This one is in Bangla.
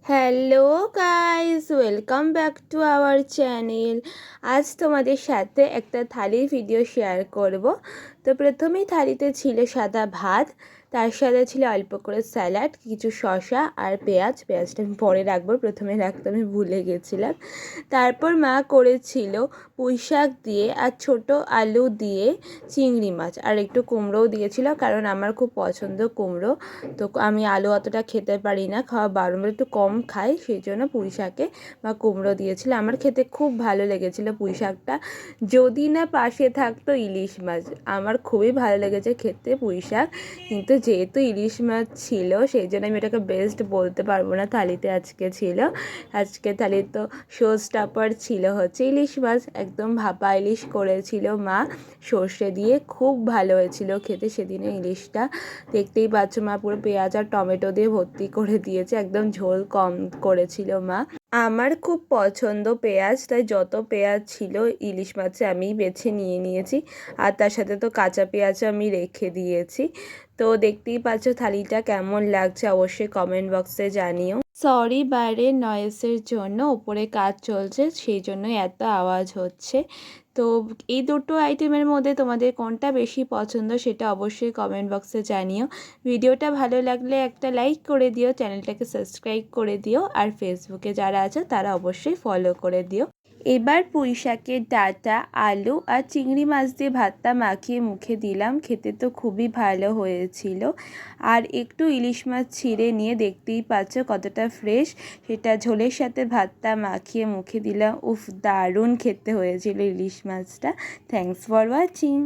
Hello guys, welcome back to our channel. আজ তোমাদের সাথে একটা থালির ভিডিও শেয়ার করব। তো প্রথমেই থালিতে ছিল সাদা ভাত, তার সাথে ছিল অল্প করে স্যালাড, কিছু শসা আর পেঁয়াজটা আমি পরে রাখবো, প্রথমে রাখতে আমি ভুলে গেছিলাম। তারপর মা করেছিল পুঁই শাক দিয়ে আর ছোট আলু দিয়ে চিংড়ি মাছ, আর একটু কুমড়োও দিয়েছিল, কারণ আমার খুব পছন্দ কুমড়ো। তো আমি আলু অতটা খেতে পারি না, খাওয়া বারণ, একটু কম খাই, সেই জন্য পুঁই শাকে বা কুমড়ো দিয়েছিল। আমার খেতে খুব ভালো লেগেছিলো পুঁই শাকটা, যদি না পাশে থাকতো ইলিশ মাছ। আমার খুবই ভালো লেগেছে খেতে পুঁই শাক, কিন্তু যেহেতু ইলিশ মাছ ছিল সেই জন্য আমি এটাকে বেস্ট বলতে পারবো না। থালিতে আজকে ছিল, আজকে থালিতে তো শো স্টপার ছিল হচ্ছে ইলিশ মাছ, একদম ভাপা ইলিশ করেছিল মা সর্ষে দিয়ে, খুব ভালো হয়েছিল খেতে সেদিনে ইলিশটা। দেখতেই পাচ্ছ মা পুরো পেঁয়াজ আর টমেটো দিয়ে ভর্তি করে দিয়েছে, একদম ঝোল কম করেছিল মা। আমার খুব পছন্দ পেঁয়াজ, তাই যত পেঁয়াজ ছিল ইলিশ মাছে আমি বেছে নিয়েছি, আর তার সাথে তো কাঁচা পেঁয়াজও আমি রেখে দিয়েছি। তো দেখতেই পাচ্ছ থালিটা কেমন লাগছে অবশ্যই কমেন্ট বক্সে জানিও। সরি বাইরে নয়েসের জন্য, ওপরে কাজ চলছে সেই জন্য এত আওয়াজ হচ্ছে। তো এই দুটো আইটেমের মধ্যে তোমাদের কোনটা বেশি পছন্দ সেটা অবশ্যই কমেন্ট বক্সে জানিও। ভিডিওটা ভালো লাগলে একটা লাইক করে দিও, চ্যানেলটাকে সাবস্ক্রাইব করে দিও, আর ফেসবুকে যারা আছে তারা অবশ্যই ফলো করে দিও। এবার পুঁই শাকের ডাঁটা, আলু আর চিংড়ি মাছ দিয়ে ভাতটা মাখিয়ে মুখে দিলাম, খেতে তো খুবই ভালো হয়েছিল। আর একটু ইলিশ মাছ ছিঁড়ে নিয়ে দেখতেই পাচ্ছ কতটা ফ্রেশ, সেটা ঝোলের সাথে ভাতটা মাখিয়ে মুখে দিলাম। উফ, দারুণ খেতে হয়েছিল ইলিশ মাছটা। Thanks for watching.